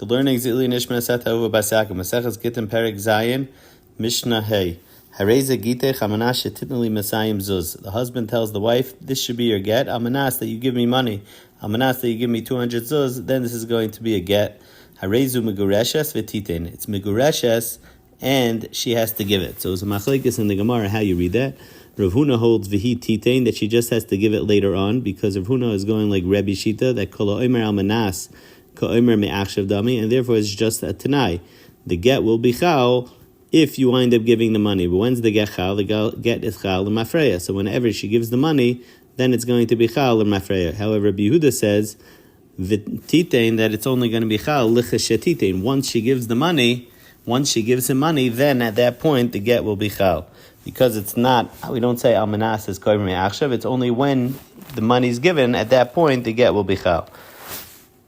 The learnings Ili Nishmas Etta Ahuva Basakim Maseches Gitin Perek Zayin Mishna Hey Hareza Gitech Amanash Titnali Masayim Zuz. The husband tells the wife, "This should be your get. Amanas that you give me money. Amanas that you give me 200 zuz. Then this is going to be a get. Harezu Megureshes V'Titin. It's Megureshes, and she has to give it. So it's a machlekes in the Gemara how you read that. Rav Huna holds V'Hi Titain that she just has to give it later on because Rav Huna is going like Rebbe Shita that Kol Omer Almanas Ka'omer Me'achshav Dami, and therefore it's just a Tanai. The get will be chal if you wind up giving the money. But when's the get chal? The get is chal l'mafreya. So whenever she gives the money, then it's going to be chal l'mafreya. However, Rabbi Yehuda says v'titain that it's only going to be chal l'cheshetitain. Once she gives the money, once she gives him money, then at that point the get will be chal. Because it's not, we don't say almanas is koyim me'achshav. It's only when the money's given, at that point the get will be chal.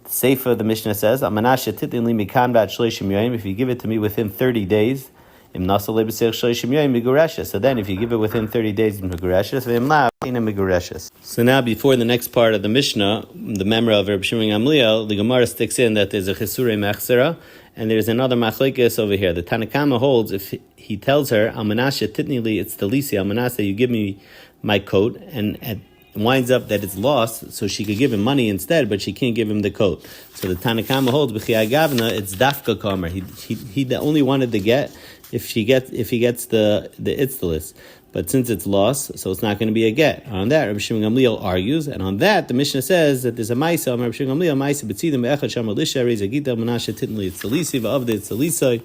Sefer, the Mishnah says, almanas shetitin li mikan ba'at shloishim yoyim. If you give it to me within 30 days, so then if you give it within 30 days, so now before the next part of the Mishnah, the memory of Reb Shimon Gamliel, the Gemara sticks in that there's a chesurei mechzera, and there's another machlekes over here. The Tanakama holds if he tells her, Almanasha titnili, it's talisi, Almanasha, you give me my coat, and winds up that it's lost, so she could give him money instead, but she can't give him the coat. So the Tanakama holds, b'chiyai gavna, it's dafka kamer. He only wanted to get if he gets the itztalis, but since it's lost, so it's not going to be a get. On that, Rabbi Shimon Gamliel argues, and on that, the Mishnah says that there's a ma'isa. Rabbi Shimon Gamliel ma'isa b'tzidim be'echad shamar lisha reiz agita manasha titnli itztalisi va'avde itztalisai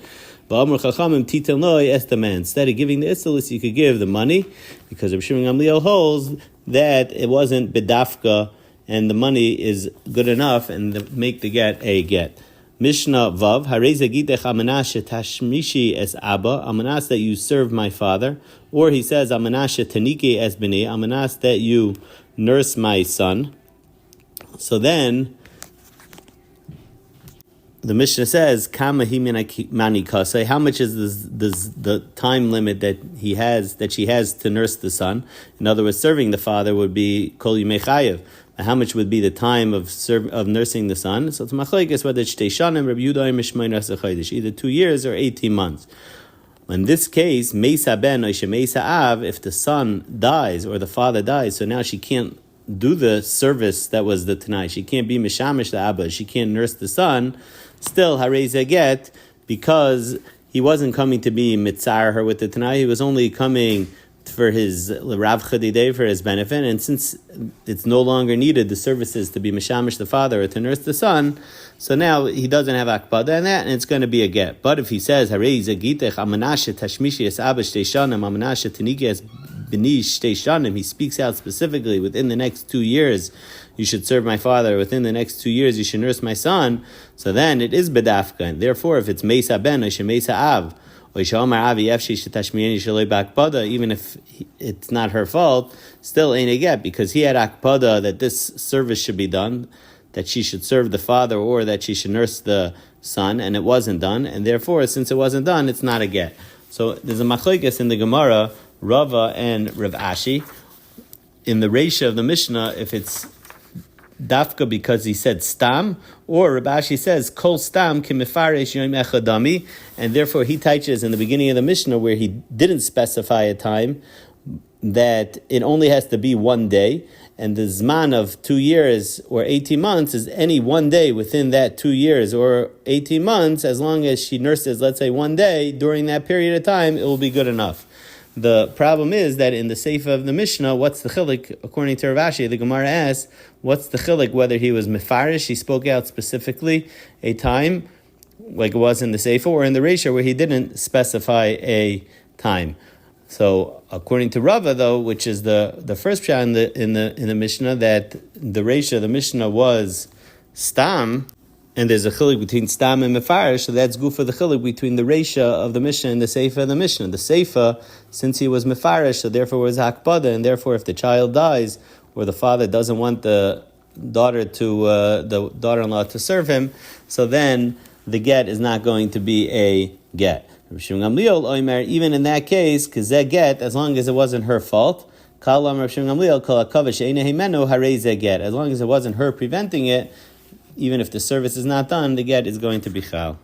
va'amr chachamim titel noi estaman. Instead of giving the itztalis, you could give the money, because Rabbi Shimon Gamliel holds that it wasn't bedafka, and the money is good enough, and make the get a get. Mishnah Vav, Hareza Gitech Amanas Tashmishi es Abba, Amanas that you serve my father, or he says Amanas Tanike es B'nei, Amanas that you nurse my son. So then the Mishnah says, Kama mani kasei, how much is the time limit that she has to nurse the son? In other words, serving the father would be kol yimei chayev. How much would be the time of nursing the son? So it's machlekes whether it's shtei shanim, Rabbi Yehuda mishmein chodesh, either 2 years or 18 months. In this case, meisa ben or shemeisa av, if the son dies or the father dies, so now she can't do the service that was the tanai. She can't be mishamish the abba. She can't nurse the son. Still hareza get, because he wasn't coming to be mitzar her with the tanai. He was only coming for his Rav Chadidei, for his benefit, and since it's no longer needed the services to be mishamish the father or to nurse the son, so now he doesn't have akpada in that, and it's going to be a get. But if he says Harei Zagitech Amanasha Tashmishi Es Abba Shtei Shanim Amanasha Tanike Es B'ni Shtei Shanim, he speaks out specifically within the next 2 years you should serve my father, within the next 2 years you should nurse my son, so then it is bedafka, and therefore if it's Meisa Ben or Shemeisa Av, even if it's not her fault, still ain't a get, because he had akpada that this service should be done, that she should serve the father or that she should nurse the son, and it wasn't done, and therefore, since it wasn't done, it's not a get. So there's a machlekes in the Gemara, Rava and Rav Ashi, in the Reisha of the Mishnah, if it's dafka because he said stam, or Rav Ashi says kol stam kimifaresh yom echadami, and therefore he teaches in the beginning of the Mishnah where he didn't specify a time that it only has to be 1 day, and the zman of 2 years or 18 months is any 1 day within that 2 years or 18 months, as long as she nurses, let's say 1 day during that period of time, it will be good enough. The problem is that in the Sefer of the Mishnah, what's the chilik? According to Rav Ashi, the Gemara asks, what's the chilik? Whether he was mefarish, he spoke out specifically a time, like it was in the Sefer, or in the Reisha where he didn't specify a time. So according to Rava, though, which is the first pshat in the Mishnah, that the Reisha, the Mishnah was stam, and there's a chilik between stam and mefarish, so that's good for the chilik between the Reisha of the Mishnah and the Sefer of the Mishnah. The Sefer, since he was mefarish, so therefore was hakpada, and therefore if the child dies, or the father doesn't want the daughter-in-law to serve him, so then the get is not going to be a get. Even in that case, because that get, as long as it wasn't her fault, as long as it wasn't her preventing it, even if the service is not done, the get is going to be chal.